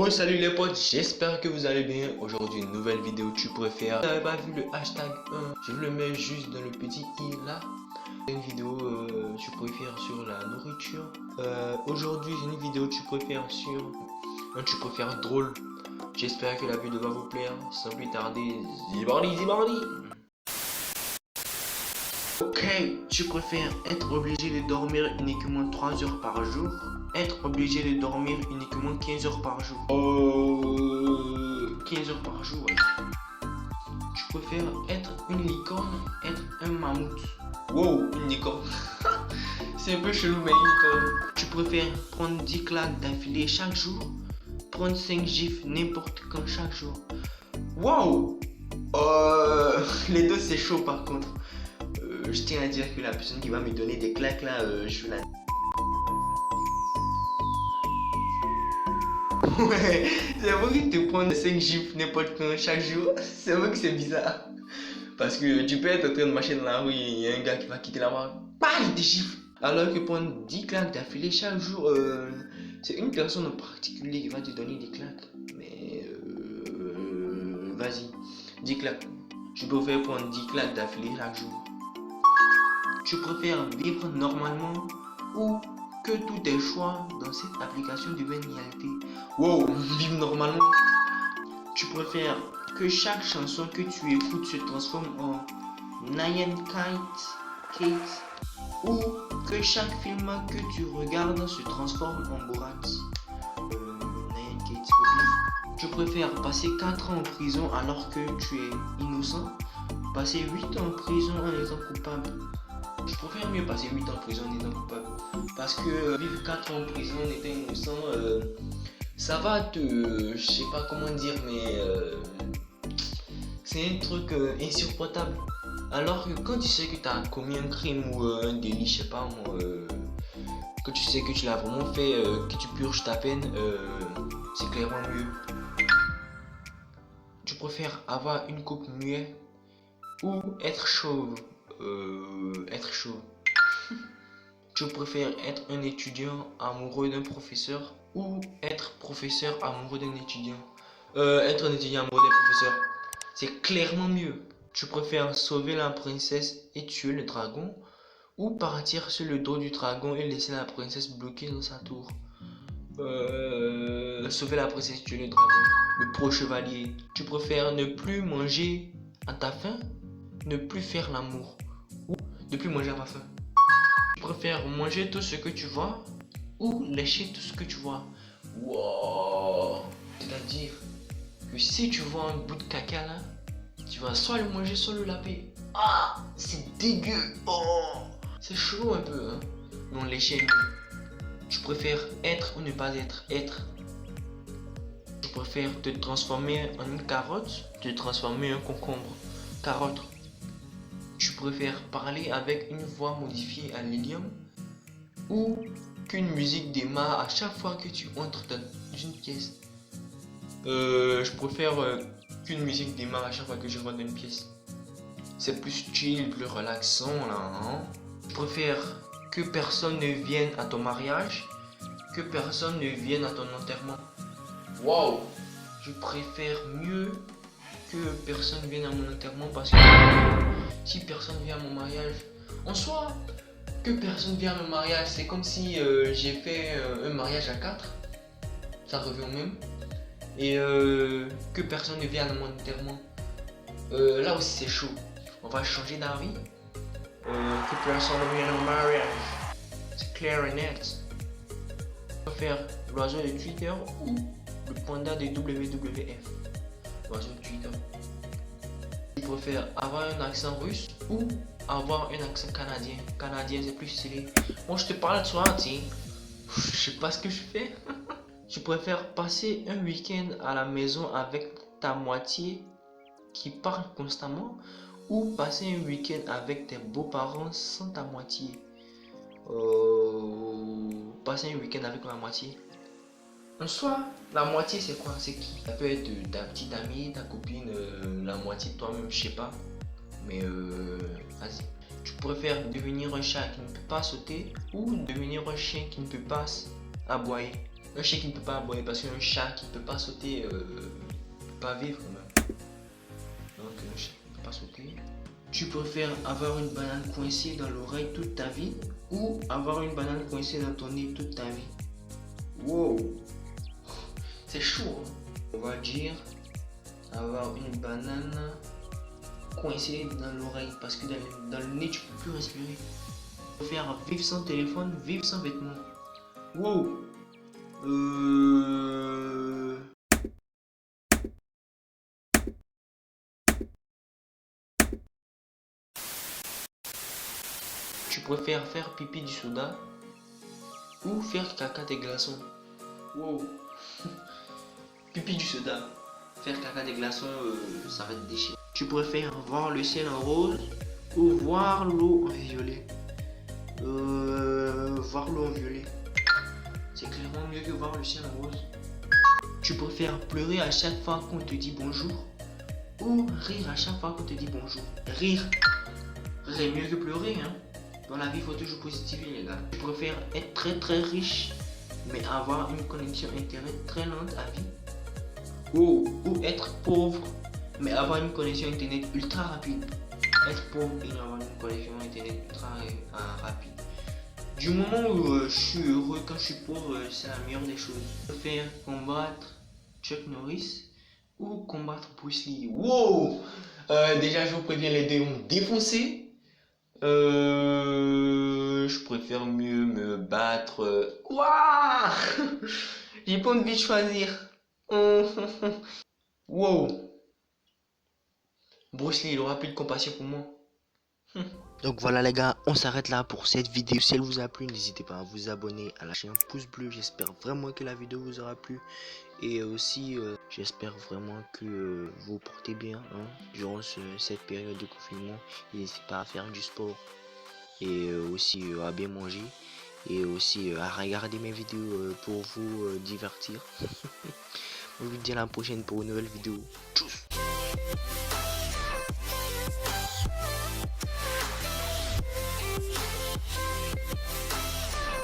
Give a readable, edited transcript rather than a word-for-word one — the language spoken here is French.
Oh salut les potes, j'espère que vous allez bien. Aujourd'hui une nouvelle vidéo tu préfères. Vous n'avez pas vu le hashtag 1, je le mets juste dans le petit i là. Une vidéo tu préfères sur la nourriture. Aujourd'hui c'est une vidéo tu préfères sur un tu préfères drôle. J'espère que la vidéo va vous plaire. Sans plus tarder, zibardi. Ok, tu préfères être obligé de dormir uniquement 3 heures par jour, être obligé de dormir uniquement 15 heures par jour. 15 heures par jour, ouais. Tu préfères être une licorne, être un mammouth. Wow, une licorne. C'est un peu chelou, mais une licorne. Tu préfères prendre 10 claques d'affilée chaque jour, prendre 5 gifs n'importe quand chaque jour. Wow. Les deux c'est chaud par contre. Je tiens à dire que la personne qui va me donner des claques là, je vais la... Ouais, c'est vrai que te prendre 5 gifs n'importe quand chaque jour, c'est vrai que c'est bizarre. Parce que tu peux être en train de marcher dans la rue et il y a un gars qui va quitter la voie, il te gifle. Alors que prendre 10 claques d'affilée chaque jour, c'est une personne en particulier qui va te donner des claques. Mais vas-y, 10 claques. Je préfère prendre 10 claques d'affilée chaque jour. Tu préfères vivre normalement ou que tous tes choix dans cette application deviennent réalité? Wow, vivre normalement. Tu préfères que chaque chanson que tu écoutes se transforme en Nyan Kate ou que chaque film que tu regardes se transforme en Borat? Nyan Kate, oublie. Tu préfères passer 4 ans en prison alors que tu es innocent, passer 8 ans en prison en étant coupable? Je préfère mieux passer 8 ans en prison en étant coupable. Parce que vivre 4 ans en prison en étant innocent, ça va te... je sais pas comment dire, mais c'est un truc insupportable. Alors que quand tu sais que tu as commis un crime ou un délit, je sais pas moi, que tu sais que tu l'as vraiment fait, que tu purges ta peine, c'est clairement mieux. Tu préfères avoir une coupe muette ou être chauve? Être chauve. Tu préfères être un étudiant amoureux d'un professeur ou être professeur amoureux d'un étudiant? Être un étudiant amoureux d'un professeur. C'est clairement mieux. Tu préfères sauver la princesse et tuer le dragon ou partir sur le dos du dragon et laisser la princesse bloquée dans sa tour? Sauver la princesse, tuer le dragon. Le pro chevalier. Tu préfères ne plus manger à ta faim, ne plus faire l'amour ou ne plus manger à ta faim? Tu préfères manger tout ce que tu vois ou lécher tout ce que tu vois? Wow. C'est-à-dire que si tu vois un bout de caca là, tu vas soit le manger, soit le laver. Ah, c'est dégueu. Oh, c'est chaud un peu, hein. Non, lécher mieux. Tu préfères être ou ne pas être? Être. Tu préfères te transformer en une carotte, te transformer en concombre? Carotte. Tu préfères parler avec une voix modifiée à l'hélium ou qu'une musique démarre à chaque fois que tu entres dans une pièce? Je préfère qu'une musique démarre à chaque fois que je rentre dans une pièce. C'est plus chill, plus relaxant là, hein? Je préfère que personne ne vienne à ton mariage, que personne ne vienne à ton enterrement. Wow! Je préfère mieux que personne vienne à mon enterrement parce que si personne vient à mon mariage, en soi, que personne vient à mon mariage, c'est comme si j'ai fait un mariage à 4, ça revient au même. Et que personne ne vienne à mon enterrement, là aussi c'est chaud. On va changer d'avis. Que personne ne vienne au mariage, c'est clair et net. On va faire l'oiseau de Twitter ou le panda de WWF. L'oiseau de Twitter. Tu préfères avoir un accent russe ou avoir un accent canadien? Canadien c'est plus stylé. Moi je te parle de toi, tiens. Je sais pas ce que je fais. Tu préfères passer un week-end à la maison avec ta moitié qui parle constamment ou passer un week-end avec tes beaux-parents sans ta moitié? Passer un week-end avec la moitié. En soi, la moitié c'est quoi? C'est qui? Ça peut être ta petite amie, ta copine, la moitié de toi-même, je sais pas. Mais vas-y. Tu préfères devenir un chat qui ne peut pas sauter ou devenir un chien qui ne peut pas aboyer? Un chien qui ne peut pas aboyer parce qu'un chat qui ne peut pas sauter peut pas vivre quand même. Donc un chat qui ne peut pas sauter. Tu préfères avoir une banane coincée dans l'oreille toute ta vie ou avoir une banane coincée dans ton nez toute ta vie? Wow, c'est chaud. Hein? On va dire avoir une banane coincée dans l'oreille parce que dans le nez tu peux plus respirer. Tu préfères vivre sans téléphone, vivre sans vêtements. Wow. Tu préfères faire pipi du soda ou faire caca des glaçons? Wow. Pipi du soda. Faire caca des glaçons, ça va être déchirant. Tu préfères voir le ciel en rose ou voir l'eau en violet? Voir l'eau en violet. C'est clairement mieux que voir le ciel en rose. Tu préfères pleurer à chaque fois qu'on te dit bonjour ou rire à chaque fois qu'on te dit bonjour? Rire. Rire est mieux que pleurer, hein. Dans la vie, il faut toujours positiver, les gars. Tu préfères être très riche, mais avoir une connexion internet très lente à vie? Ou être pauvre, mais avoir une connexion internet ultra rapide? Être pauvre et avoir une connexion internet ultra rapide. Du moment où je suis heureux quand je suis pauvre, c'est la meilleure des choses. Je préfère combattre Chuck Norris ou combattre Bruce Lee? Wow! Déjà, je vous préviens, les deux ont défoncé. Je préfère mieux me battre. Quoi? J'ai pas envie de choisir. Wow. Bruce Lee, il aura plus de compassion pour moi. Donc voilà les gars, on s'arrête là pour cette vidéo. Si elle vous a plu, n'hésitez pas à vous abonner, à lâcher un pouce bleu. J'espère vraiment que la vidéo vous aura plu. Et aussi, j'espère vraiment que vous vous portez bien durant cette période de confinement. N'hésitez pas à faire du sport et aussi à bien manger. Et aussi à regarder mes vidéos pour vous divertir. On vous dit à la prochaine pour une nouvelle vidéo. Tchuss.